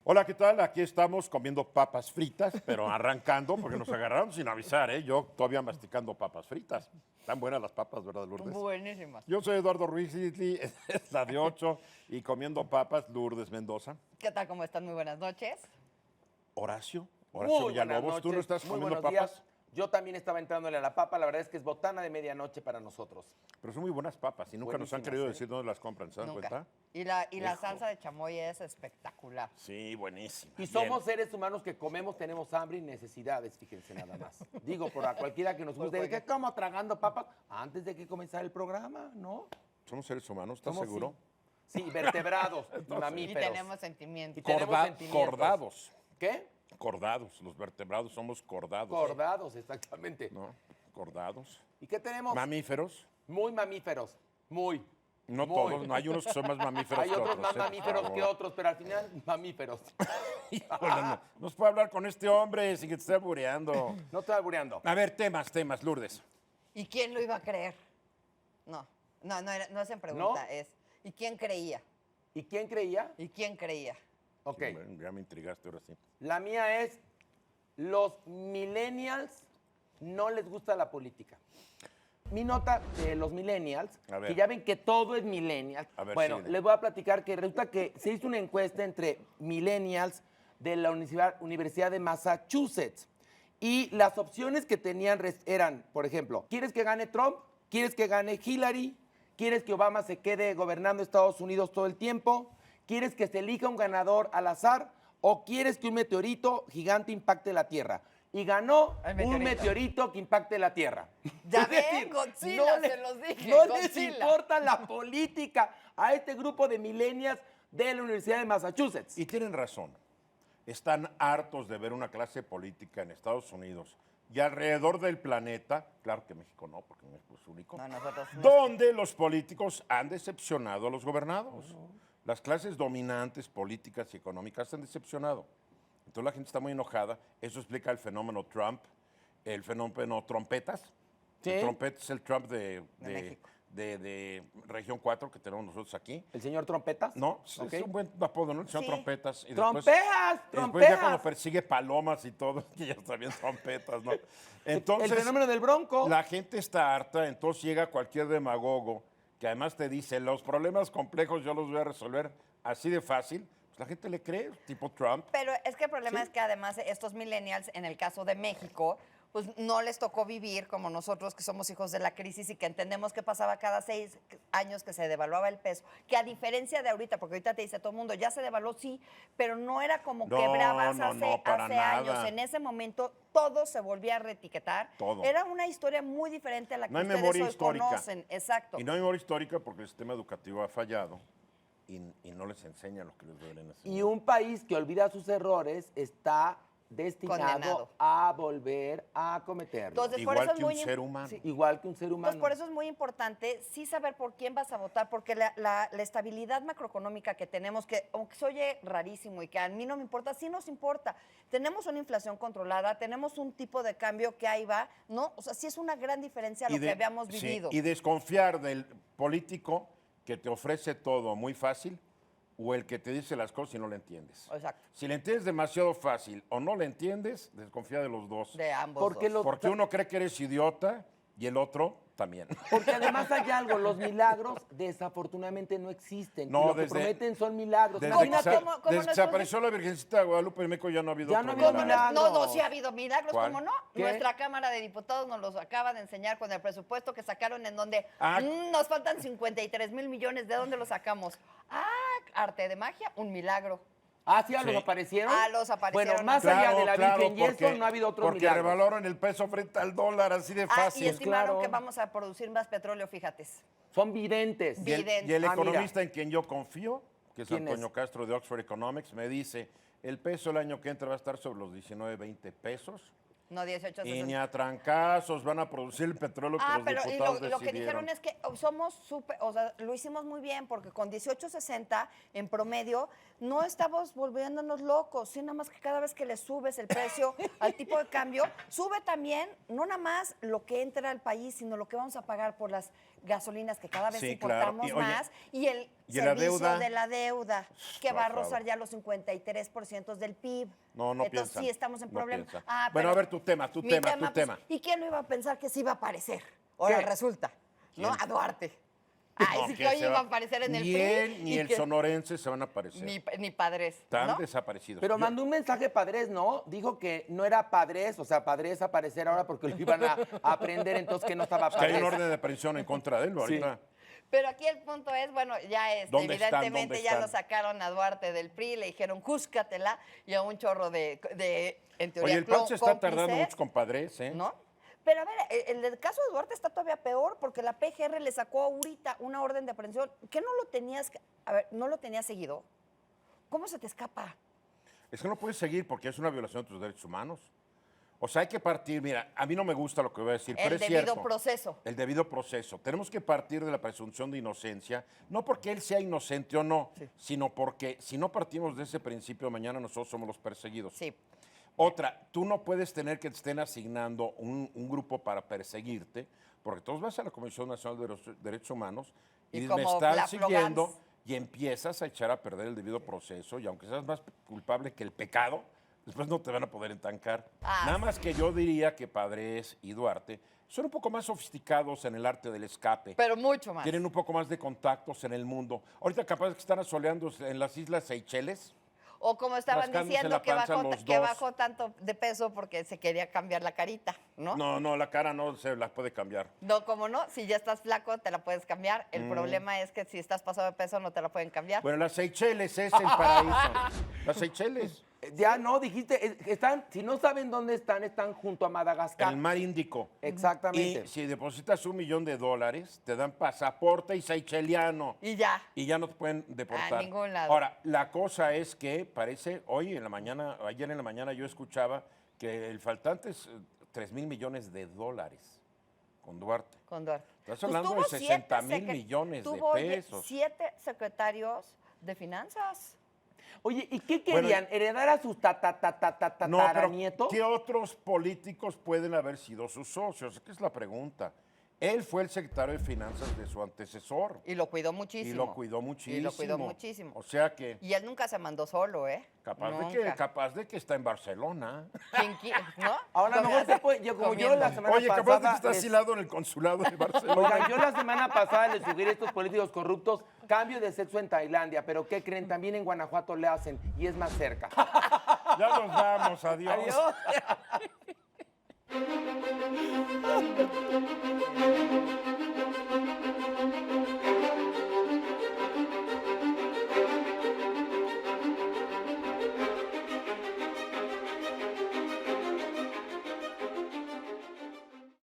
Hola, ¿qué tal? Aquí estamos comiendo papas fritas, pero arrancando porque nos agarraron sin avisar, ¿eh? Yo todavía masticando papas fritas. Están buenas las papas, ¿verdad, Lourdes? Buenísimas. Yo soy Eduardo Ruiz Isli, es la de 8 y comiendo papas, Lourdes Mendoza. ¿Qué tal? ¿Cómo están? Muy buenas noches. Horacio Muy Villalobos, buenas ¿tú no noches, estás muy comiendo buenos papas? días. Yo también estaba entrándole a la papa, la verdad es que es botana de medianoche para nosotros. Pero son muy buenas papas y nunca nos han Buenísimas, querido ¿eh? decir dónde las compran, ¿se dan Nunca. cuenta? Y la Hijo. salsa de chamoy es espectacular. Sí, buenísima. Y somos seres humanos que comemos, tenemos hambre y necesidades, fíjense nada más. Digo, por a cualquiera que nos guste, ¿de qué como tragando papas? Antes de que comenzara el programa, ¿no? ¿Somos seres humanos? ¿Estás Somos, seguro? Sí, vertebrados, Y mamíferos. tenemos sentimientos. Y tenemos sentimientos. Cordados. ¿Qué? Cordados. Los vertebrados somos cordados. Cordados, exactamente. ¿No? Cordados. ¿Y qué tenemos? Mamíferos. Muy mamíferos, muy. No Muy. todos, no hay unos que son más mamíferos Hay que otros otros. más por mamíferos que favor. otros, pero al final mamíferos. Híjole, no se puede hablar con este hombre sin que te esté albureando. No estoy albureando. A ver, temas, Lourdes. ¿Y quién lo iba a creer? No es en pregunta, ¿No? es ¿y quién creía? ¿Y quién creía? ¿Y quién creía? Ok. Sí, bueno, ya me intrigaste ahora sí. La mía es, los millennials no les gusta la política. Mi nota de los millennials, A ver. que ya ven que todo es millennial. A ver, Bueno, síguele. les voy a platicar que resulta que se hizo una encuesta entre millennials de la Universidad de Massachusetts. Y las opciones que tenían eran, por ejemplo, ¿quieres que gane Trump? ¿Quieres que gane Hillary? ¿Quieres que Obama se quede gobernando Estados Unidos todo el tiempo? ¿Quieres que se elija un ganador al azar? ¿O quieres que un meteorito gigante impacte la Tierra? Y ganó El un meteorito que impacte la Tierra. Ya Es ven, decir, Godzilla, les- se los dije, No les Godzilla. importa la política a este grupo de millennials de la Universidad de Massachusetts. Y tienen razón. Están hartos de ver una clase política en Estados Unidos y alrededor del planeta, claro que México no, porque México es único, No, nosotros no. donde los políticos han decepcionado a los gobernados. Las clases dominantes políticas y económicas han decepcionado. Entonces la gente está muy enojada. Eso explica el fenómeno Trump, el fenómeno trompetas. Sí. El trompeta es el Trump de México. de región 4 que tenemos nosotros aquí. ¿El señor Trompetas? No, Ok. es un buen apodo, ¿no? El señor Sí. Trompetas. Y ¡Trompeas! después ya cuando ¡Trompeas! persigue palomas y todo, que ya está bien trompetas, ¿no? El Entonces, fenómeno del bronco. la gente está harta, entonces llega cualquier demagogo que además te dice, los problemas complejos yo los voy a resolver así de fácil, pues la gente le cree, tipo Trump. Pero es que el problema Sí. es que además estos millennials, en el caso de México, pues no les tocó vivir como nosotros que somos hijos de la crisis y que entendemos que pasaba cada 6 años que se devaluaba el peso, que a diferencia de ahorita, porque ahorita te dice todo el mundo, ya se devaluó, sí, pero no era como No, quebrabas no, hace, no, para hace nada. años. En ese momento todo se volvía a reetiquetar. Todo. Era una historia muy diferente a la que No hay ustedes memoria hoy histórica. conocen. Exacto. Y no hay memoria histórica porque el sistema educativo ha fallado y no les enseña lo que les deberían enseñar. Y un país que olvida sus errores está destinado Condenado. a volver a cometerlos. Entonces, Igual por eso es que un muy ser humano. sí. Igual que un ser humano. Pues por eso es muy importante sí saber por quién vas a votar, porque la estabilidad macroeconómica que tenemos, que aunque se oye rarísimo y que a mí no me importa, sí nos importa. Tenemos una inflación controlada, tenemos un tipo de cambio que ahí va, ¿no? O sea, sí es una gran diferencia a lo que habíamos sí, vivido. y desconfiar del político que te ofrece todo muy fácil o el que te dice las cosas y no le entiendes. Exacto. Si le entiendes demasiado fácil o no le entiendes, desconfía de los dos. De ambos Porque dos. Porque uno cree que eres idiota y el otro también. Porque además hay algo, los milagros desafortunadamente no existen. No, Lo que desde- prometen son milagros. Desde ¿Cómo, que Imagínate, se, cómo desde que se nuestros- apareció la Virgencita de Guadalupe en México ya no ha habido Ya otro no ha habido milagro. milagro. No, sí ha habido milagros, ¿Cuál? ¿cómo no? ¿Qué? Nuestra Cámara de Diputados nos los acaba de enseñar con el presupuesto que sacaron en donde Ah. nos faltan 53,000 millones. ¿De dónde los sacamos? Ah, arte de magia, un milagro. Ah, sí, a Sí. los aparecieron. Ah, los aparecieron. Bueno, más allá de la Virgen y eso, no ha habido otros porque milagros. revaloran el peso frente al dólar así de Ah, fácil. y estimaron claro. que vamos a producir más petróleo, fíjate. Son videntes. Y el, Vidente. y el Ah, mira. economista en quien yo confío, que es ¿Quién Antonio es? Castro de Oxford Economics, me dice, el peso el año que entra va a estar sobre los 19, 20 pesos No, 18 Y ni a trancazos van a producir el petróleo que los pero diputados lo que decidieron. dijeron es que somos súper, o sea, lo hicimos muy bien porque con 18.60 en promedio no estamos volviéndonos locos, sino nada más que cada vez que le subes el precio al tipo de cambio, sube también no nada más lo que entra al país, sino lo que vamos a pagar por las gasolinas que cada vez Sí, claro. importamos Y, oye, más y el ¿y la servicio deuda? de la deuda que Por va a favor. rozar ya los 53% del PIB. No Entonces piensan, sí estamos en no problemas. piensan. Ah, Bueno, pero a ver, tu tema, mi tu tema. ¿Y quién no iba a pensar que sí iba a aparecer? Ahora ¿Qué? resulta, ¿no? ¿Quién? A Duarte. Ay, No, sí que que hoy se iba va- a aparecer en el Ni PRI. él ni y el que- sonorense se van a aparecer. Ni padres, Están ¿no? desaparecidos. Pero Yo- mandó un mensaje Padres, ¿no? Dijo que no era Padres, o sea, Padres aparecer ahora porque lo iban a aprender, entonces que no estaba que hay Padres. un orden de aprehensión en contra de él ahorita. Pero aquí el punto es, bueno, ya ¿Dónde están? evidentemente ¿Dónde ya lo están? sacaron a Duarte del PRI, le dijeron cúscatela y a un chorro de en teoría, Oye, el PAN se está tardando cómplices, mucho con Padres, ¿eh? ¿no? Pero a ver, el caso de Duarte está todavía peor porque la PGR le sacó ahorita una orden de aprehensión. ¿Qué no lo tenías, a ver, no lo tenías seguido? ¿Cómo se te escapa? Es que no puedes seguir porque es una violación de tus derechos humanos. O sea, hay que partir, mira, a mí no me gusta lo que voy a decir, pero El es debido cierto. proceso. El debido proceso. Tenemos que partir de la presunción de inocencia, no porque él sea inocente o no, sino porque si no partimos de ese principio, mañana nosotros somos los perseguidos. Sí. Otra, tú no puedes tener que te estén asignando un grupo para perseguirte, porque todos vas a la Comisión Nacional de los Derechos Humanos Y y me como están la siguiendo Flogans. y empiezas a echar a perder el debido proceso y aunque seas más culpable que el pecado, después no te van a poder entancar. Ah, Nada más que yo diría que Padres y Duarte son un poco más sofisticados en el arte del escape. Pero mucho más. Tienen un poco más de contactos en el mundo. Ahorita capaz que están asoleándose en las Islas Seychelles. O como estaban rascándose diciendo la panza los que dos. bajó tanto de peso porque se quería cambiar la carita, ¿no? No, la cara no se la puede cambiar. No, como no, si ya estás flaco te la puedes cambiar. El problema es que si estás pasado de peso no te la pueden cambiar. Bueno, las Seychelles es el paraíso. Las Seychelles, Ya no, dijiste, están, si no saben dónde están junto a Madagascar. el mar Índico. Exactamente. Y si depositas $1 millón, te dan pasaporte y seycheliano. Y ya. Y ya no te pueden deportar. A ningún lado. Ahora, la cosa es que parece, hoy en la mañana, ayer en la mañana yo escuchaba que el faltante es $3 mil millones con Duarte. Con Duarte. Estás hablando de tuvo 60 siete mil millones de tuvo pesos. 7 secretarios de finanzas. Oye, ¿y qué Bueno, querían? ¿Heredar a sus No, pero tataranietos? ¿qué otros políticos pueden haber sido sus socios? Esa es la pregunta. Él fue el secretario de Finanzas de su antecesor. Y lo cuidó muchísimo. Y lo cuidó muchísimo. Y lo cuidó muchísimo. O sea que Y él nunca se mandó solo, ¿eh? capaz de que está en Barcelona. ¿No? Ahora, a lo mejor se puede, como yo la semana Oye, capaz de que pasada... está les- asilado en el consulado de Barcelona. Oigan, yo la semana pasada les sugerí a estos políticos corruptos cambio de sexo en Tailandia, pero ¿qué creen? También en Guanajuato le hacen y es más cerca. Ya nos vamos, adiós. Adiós.